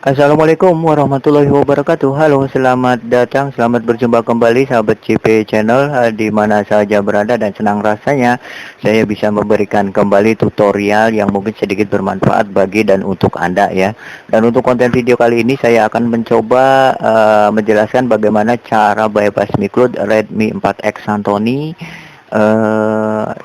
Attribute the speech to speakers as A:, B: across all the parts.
A: Assalamualaikum warahmatullahi wabarakatuh. Halo, selamat datang, selamat berjumpa kembali sahabat CP Channel, di mana saja berada, dan senang rasanya saya bisa memberikan kembali tutorial yang mungkin sedikit bermanfaat bagi dan untuk Anda ya. Dan untuk konten video kali ini saya akan mencoba menjelaskan bagaimana cara bypass micro:LED Redmi 4X Santoni.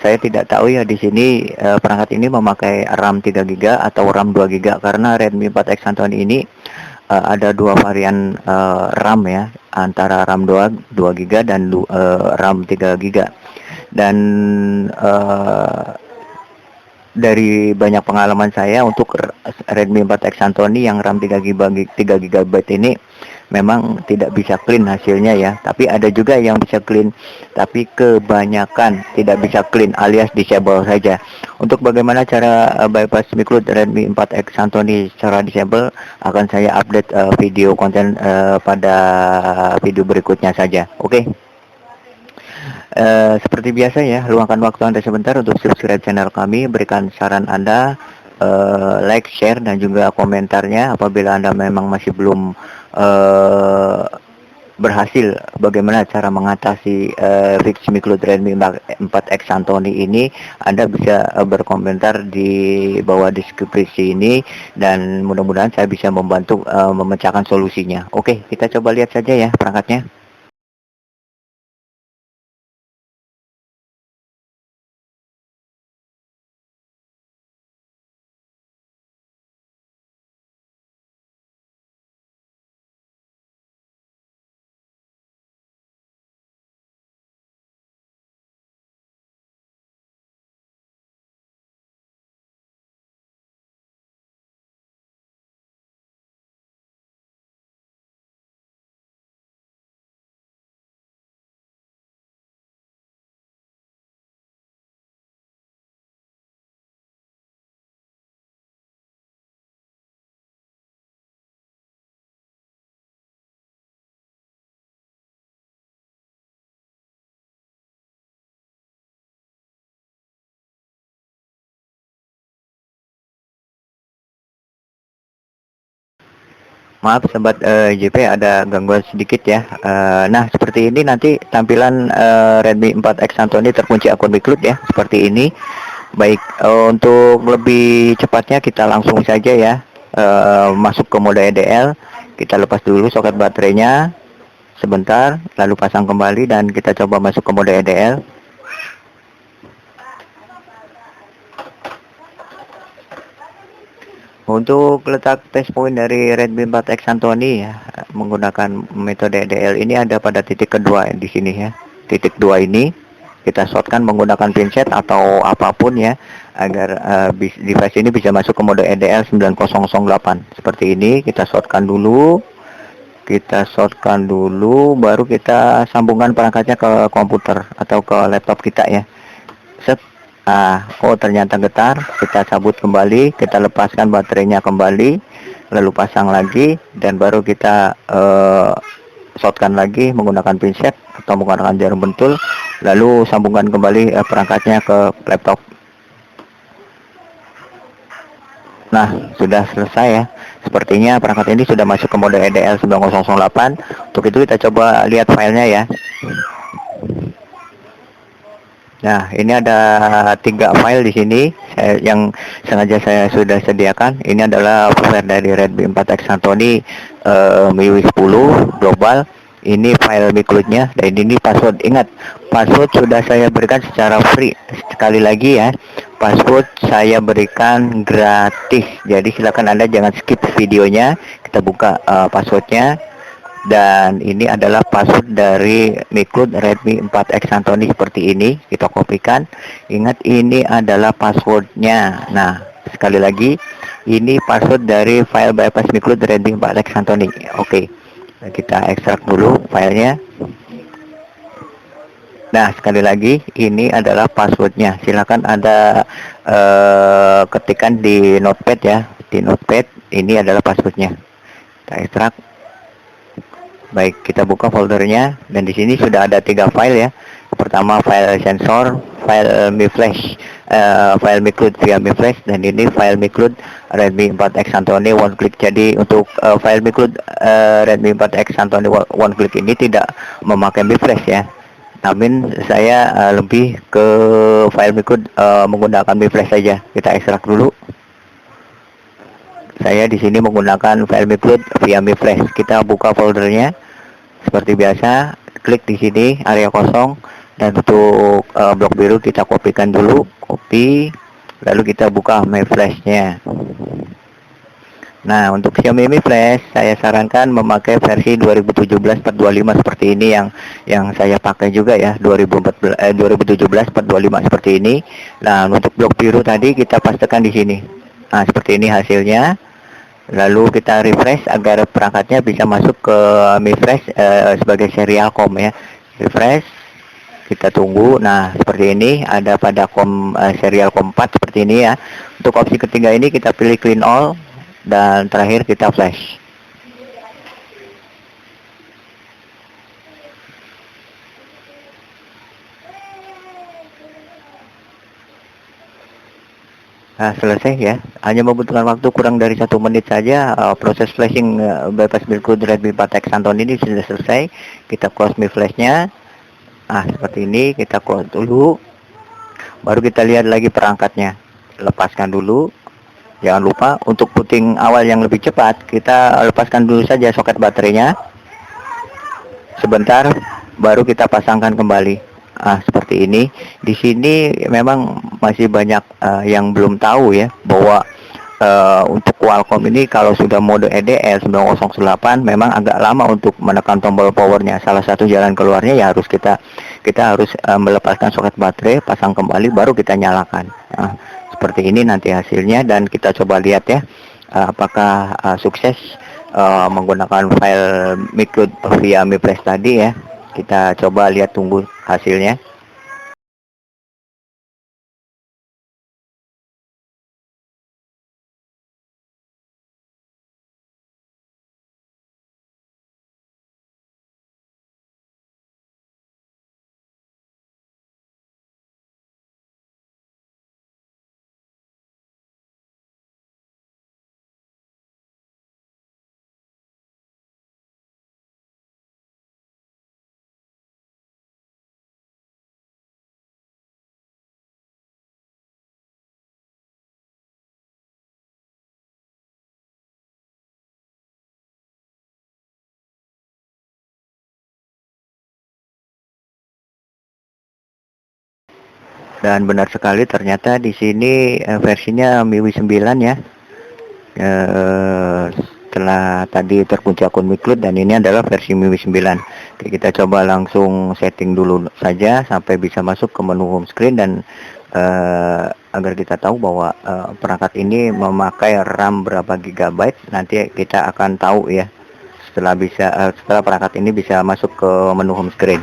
A: Saya tidak tahu ya di sini perangkat ini memakai RAM 3 GB atau RAM 2 GB, karena Redmi 4X Santoni ini ada dua varian RAM ya, antara RAM 2 GB dan RAM 3 GB. Dan dari banyak pengalaman saya untuk Redmi 4X Santoni yang RAM 3 GB ini memang tidak bisa clean hasilnya ya, tapi ada juga yang bisa clean, tapi kebanyakan tidak bisa clean alias disable saja. Untuk bagaimana cara bypass micro:LED Redmi 4X Santoni secara disable akan saya update video konten pada video berikutnya saja. Oke. Seperti biasa ya, luangkan waktu Anda sebentar untuk subscribe channel kami, berikan saran Anda, like, share, dan juga komentarnya apabila Anda memang masih belum berhasil bagaimana cara mengatasi fix micro:LED Redmi 4X Santoni ini. Anda bisa berkomentar di bawah deskripsi ini, dan mudah-mudahan saya bisa membantu memecahkan solusinya. Oke, kita coba lihat saja ya perangkatnya. Maaf sobat JP, ada gangguan sedikit ya. Nah, seperti ini nanti tampilan Redmi 4X Santoni terkunci akun micro:LED ya, seperti ini. Baik, untuk lebih cepatnya kita langsung saja ya masuk ke mode EDL. Kita lepas dulu soket baterainya sebentar, lalu pasang kembali, dan kita coba masuk ke mode EDL. Untuk letak test point dari Redmi 4X Santoni ya, menggunakan metode EDL ini ada pada titik kedua di sini ya. Titik 2 ini kita shortkan menggunakan pinset atau apapun ya, agar device ini bisa masuk ke mode EDL 9008. Seperti ini, kita shortkan dulu. Baru kita sambungkan perangkatnya ke komputer atau ke laptop kita ya. Set. Oh ternyata getar, kita cabut kembali, kita lepaskan baterainya kembali, lalu pasang lagi, dan baru kita shortkan lagi menggunakan pinset atau menggunakan jarum pentul, lalu sambungkan kembali perangkatnya ke laptop. Nah, sudah selesai ya. Sepertinya perangkat ini sudah masuk ke mode EDL 9008. Untuk itu kita coba lihat filenya ya. Nah, ini ada 3 file di sini yang sengaja saya sudah sediakan. Ini adalah file dari Redmi 4X Santoni MIUI 10 global. Ini file micro:LED-nya, dan ini password. Ingat, password sudah saya berikan secara free. Sekali lagi ya, password saya berikan gratis. Jadi silakan Anda jangan skip videonya. Kita buka passwordnya. Dan ini adalah password dari micro:LED Redmi 4X Santoni seperti ini. Kita kopikan. Ingat, ini adalah passwordnya. Nah, sekali lagi, ini password dari file bypass micro:LED Redmi 4X Santoni. Oke, kita ekstrak dulu filenya. Nah, sekali lagi, ini adalah passwordnya. Silakan Anda ketikkan di notepad ya. Di notepad, ini adalah passwordnya. Kita ekstrak. Baik, kita buka foldernya, dan di sini sudah ada 3 file ya. Pertama, file sensor, file Mi Flash, file micro:LED via Mi Flash, dan ini file micro:LED Redmi 4X Santoni one click. Jadi untuk file micro:LED Redmi 4X Santoni one click ini tidak memakai Mi Flash ya. Namun saya lebih ke file micro:LED menggunakan Mi Flash saja. Kita ekstrak dulu. Saya di sini menggunakan file micro:LED via Mi Flash. Kita buka foldernya seperti biasa. Klik di sini area kosong, dan untuk blok biru kita kopikan dulu, copy, lalu kita buka Mi Flash-nya. Nah, untuk Xiaomi Mi Flash saya sarankan memakai versi 2017/425 seperti ini, yang saya pakai juga ya, 2017/425 seperti ini. Nah, untuk blok biru tadi kita pastekan di sini. Nah, seperti ini hasilnya. Lalu kita refresh agar perangkatnya bisa masuk ke Mi Flash sebagai serial COM ya. Refresh, kita tunggu. Nah, seperti ini ada pada serial COM 4 seperti ini ya. Untuk opsi ketiga ini kita pilih clean all, dan terakhir kita flash. Nah, selesai ya, hanya membutuhkan waktu kurang dari 1 menit saja. Proses flashing bypass micro:LED Redmi 4X Santoni ini sudah selesai. Kita close Mi Flash-nya. Nah, seperti ini, kita close dulu, baru kita lihat lagi perangkatnya. Lepaskan dulu. Jangan lupa untuk booting awal yang lebih cepat, kita lepaskan dulu saja soket baterainya sebentar, baru kita pasangkan kembali. Seperti ini. Di sini memang masih banyak yang belum tahu ya, bahwa untuk Qualcomm ini kalau sudah mode EDL 9008 memang agak lama untuk menekan tombol powernya. Salah satu jalan keluarnya ya harus kita harus melepaskan soket baterai, pasang kembali, baru kita nyalakan. Seperti ini nanti hasilnya, dan kita coba lihat ya, apakah sukses menggunakan file micro:LED via Mi Flash tadi ya. Kita coba lihat, tunggu hasilnya. Dan benar sekali, ternyata di sini versinya MIUI 9 ya. Setelah tadi terkunci akun micro:LED, dan ini adalah versi MIUI 9. Oke, kita coba langsung setting dulu saja sampai bisa masuk ke menu home screen, dan agar kita tahu bahwa perangkat ini memakai RAM berapa GB. Nanti kita akan tahu ya setelah perangkat ini bisa masuk ke menu home screen.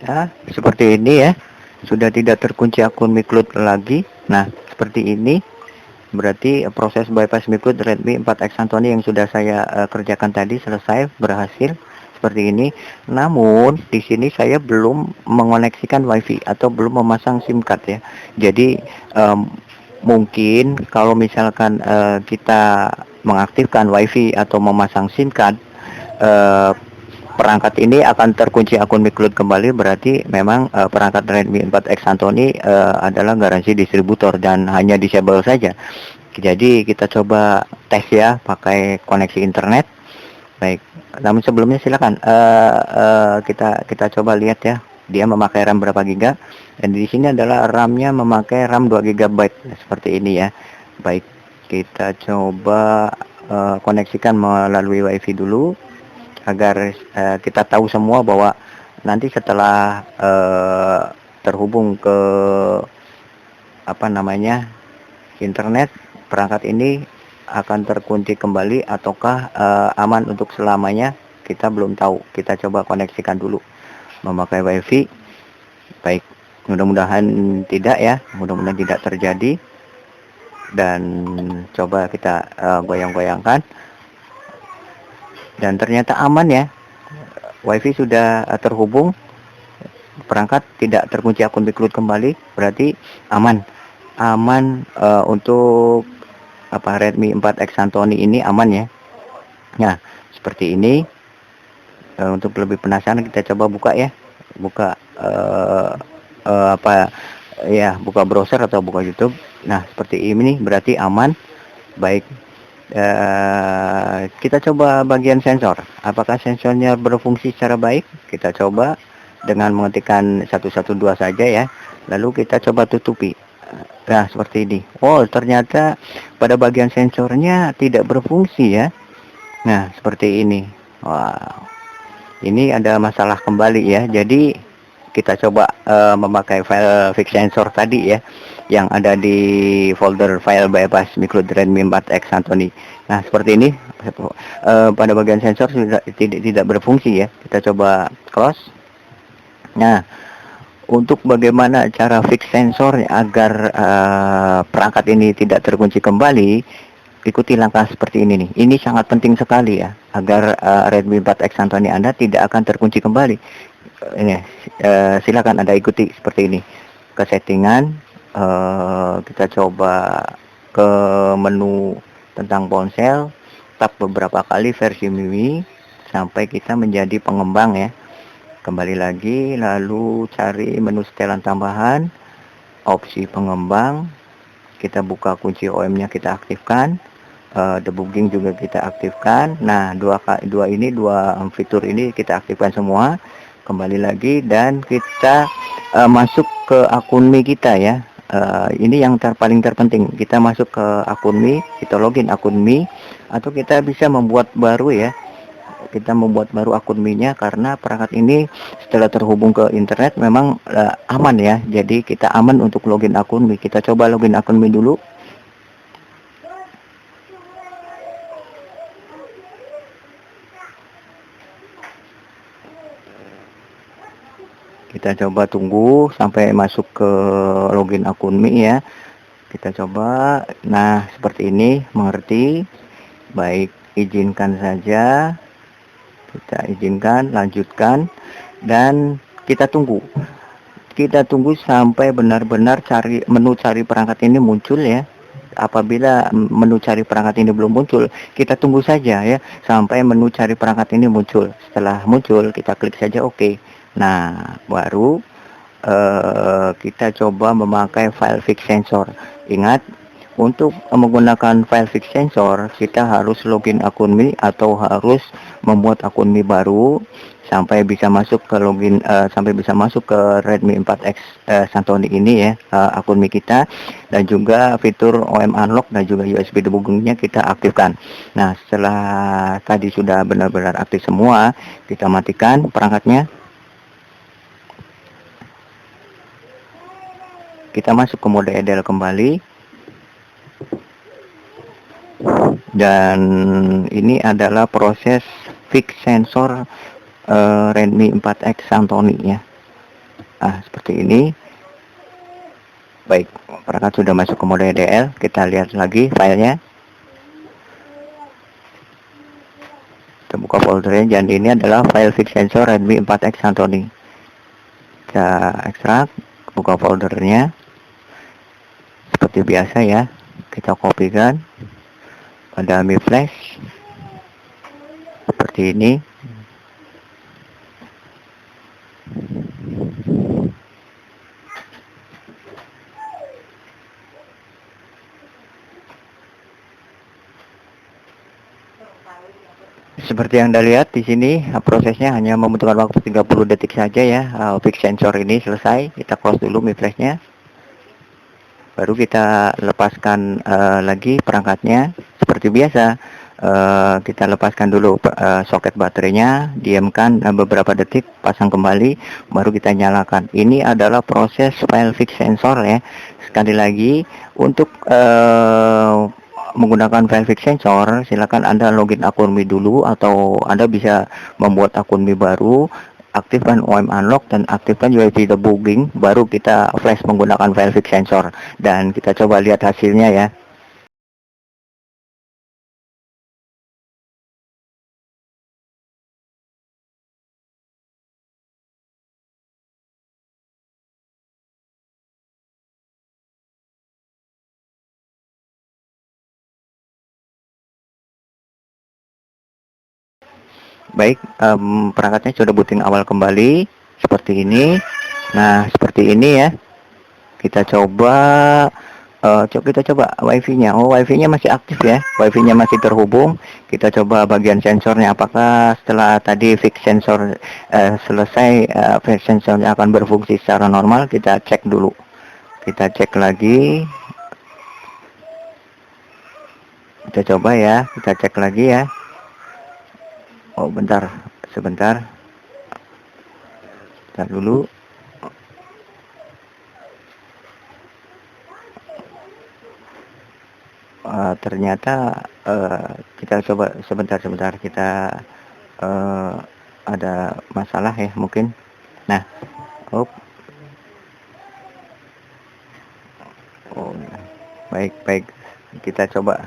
A: Ya, seperti ini ya. Sudah tidak terkunci akun micro:LED lagi. Nah, seperti ini. Berarti proses bypass micro:LED Redmi 4X Santoni yang sudah saya kerjakan tadi selesai, berhasil seperti ini. Namun di sini saya belum mengoneksikan WiFi atau belum memasang SIM card ya. Jadi Mungkin kalau misalkan kita mengaktifkan WiFi atau memasang SIM card, eh, perangkat ini akan terkunci akun miCloud kembali. Berarti memang perangkat Redmi 4X Santoni adalah garansi distributor dan hanya disable saja. Jadi kita coba tes ya pakai koneksi internet. Baik, namun sebelumnya silakan kita coba lihat ya, dia memakai RAM berapa giga, dan di sini adalah RAM-nya memakai RAM 2 GB seperti ini ya. Baik, kita coba koneksikan melalui WiFi dulu agar kita tahu semua bahwa nanti setelah terhubung ke apa namanya internet, perangkat ini akan terkunci kembali ataukah aman untuk selamanya, kita belum tahu. Kita coba koneksikan dulu memakai WiFi. Baik, mudah-mudahan tidak ya, mudah-mudahan tidak terjadi. Dan coba kita goyang-goyangkan, dan ternyata aman ya, WiFi sudah terhubung, perangkat tidak terkunci akun miCloud kembali, berarti aman untuk Redmi 4X Santoni ini aman ya. Nah, seperti ini. Untuk lebih penasaran kita coba buka ya, buka buka browser atau buka YouTube. Nah, seperti ini berarti aman. Baik, kita coba bagian sensor, apakah sensornya berfungsi secara baik. Kita coba dengan mengetikkan 112 saja ya, lalu kita coba tutupi. Nah, seperti ini. Oh, ternyata pada bagian sensornya tidak berfungsi ya. Nah, seperti ini. Wow, ini ada masalah kembali ya. Jadi kita coba memakai file fix sensor tadi ya, yang ada di folder file bypass miCloud Redmi 4X Santoni. Nah, seperti ini. Pada bagian sensor sudah tidak berfungsi ya. Kita coba close. Nah, untuk bagaimana cara fix sensor agar perangkat ini tidak terkunci kembali, ikuti langkah seperti ini nih. Ini sangat penting sekali ya, agar Redmi 4X Santoni Anda tidak akan terkunci kembali. Ini silakan Anda ikuti seperti ini. Ke settingan, kita coba ke menu tentang ponsel, tap beberapa kali versi MIUI sampai kita menjadi pengembang ya. Kembali lagi, lalu cari menu setelan tambahan, opsi pengembang, kita buka kunci OM-nya, kita aktifkan, debugging juga kita aktifkan. Nah, dua fitur ini kita aktifkan semua. Kembali lagi dan kita masuk ke akun Mi kita ya. Ini yang paling terpenting, kita masuk ke akun Mi, kita login akun Mi, atau kita bisa membuat baru ya. Kita membuat baru akun Mi-nya karena perangkat ini setelah terhubung ke internet memang aman ya. Jadi kita aman untuk login akun Mi. Kita coba login akun Mi dulu. Kita coba tunggu sampai masuk ke login akun Mi ya. Kita coba. Nah, seperti ini, mengerti? Baik, izinkan saja. Kita izinkan, lanjutkan, dan kita tunggu. Kita tunggu sampai benar-benar menu cari perangkat ini muncul ya. Apabila menu cari perangkat ini belum muncul, kita tunggu saja ya sampai menu cari perangkat ini muncul. Setelah muncul, kita klik saja OK. Nah, baru kita coba memakai file fix sensor. Ingat, untuk menggunakan file fix sensor, kita harus login akun Mi atau harus membuat akun Mi baru sampai bisa masuk ke Redmi 4X Santoni ini ya, akun Mi kita, dan juga fitur OM unlock dan juga USB debuggingnya kita aktifkan. Nah, setelah tadi sudah benar-benar aktif semua, kita matikan perangkatnya. Kita masuk ke mode idle kembali. Dan ini adalah proses fix sensor Redmi 4X Santoni ya. Seperti ini. Baik, perangkat sudah masuk ke mode IDL. Kita lihat lagi filenya. Kita buka foldernya, dan ini adalah file fix sensor Redmi 4X Santoni. Kita ekstrak, buka foldernya. seperti biasa ya, kita kopikan pada Mi Flash seperti ini. Seperti yang Anda lihat di sini, prosesnya hanya membutuhkan waktu 30 detik saja ya. Fix sensor ini selesai. Kita close dulu Mi Flashnya. Baru kita lepaskan lagi perangkatnya. Seperti biasa, kita lepaskan dulu soket baterainya, diamkan beberapa detik, pasang kembali, baru kita nyalakan. Ini adalah proses file fix sensor ya. Sekali lagi, untuk menggunakan file fix sensor, silakan Anda login akun Mi dulu, atau Anda bisa membuat akun Mi baru, aktifkan OM unlock dan aktifkan UEFI debugging, baru kita flash menggunakan file fix sensor, dan kita coba lihat hasilnya ya. Baik, perangkatnya sudah booting awal kembali seperti ini. Nah, seperti ini ya. Kita coba WiFi-nya. Oh, WiFi-nya masih aktif ya. WiFi-nya masih terhubung. Kita coba bagian sensornya, apakah setelah tadi fix sensor selesai, fix sensornya akan berfungsi secara normal. Kita cek dulu. Kita cek lagi. Kita coba ya. Kita cek lagi ya. Oh, bentar. Sebentar. Bentar dulu. Ternyata kita coba sebentar kita ada masalah ya mungkin. Nah, oh baik, kita coba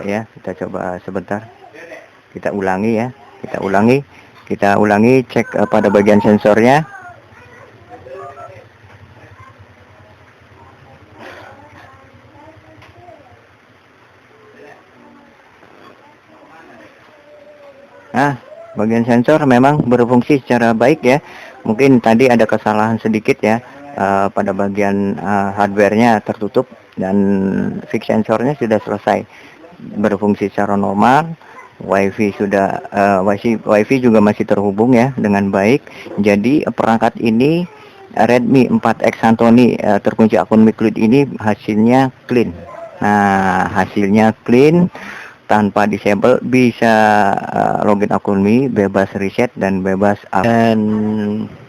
A: ya, kita coba sebentar, kita ulangi ya, kita ulangi cek pada bagian sensornya. Nah, bagian sensor memang berfungsi secara baik ya. Mungkin tadi ada kesalahan sedikit ya, pada bagian hardware-nya tertutup, dan fix sensornya sudah selesai berfungsi secara normal. WiFi juga masih terhubung ya dengan baik. Jadi perangkat ini, Redmi 4X Santoni terkunci akun Miklid ini, hasilnya clean. Nah, hasilnya clean tanpa disable, bisa login akun Mi, bebas reset dan bebas up. Dan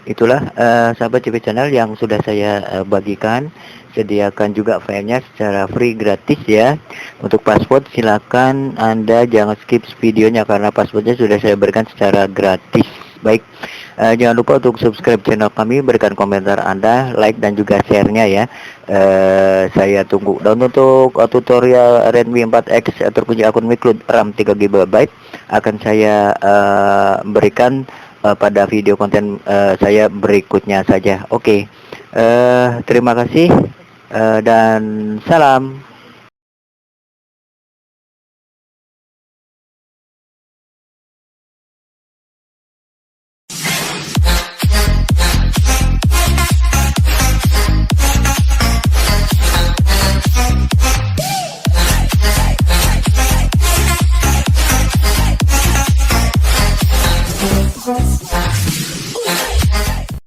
A: itulah sahabat CP Channel yang sudah saya bagikan. Sediakan juga filenya secara free gratis ya. Untuk password silakan Anda jangan skip videonya, karena passwordnya sudah saya berikan secara gratis. Baik, jangan lupa untuk subscribe channel kami, berikan komentar Anda, like dan juga share-nya ya. Saya tunggu. Dan untuk tutorial Redmi 4X terkunci akun Miklid RAM 3GB akan saya berikan pada video konten saya berikutnya saja. Oke, terima kasih dan salam.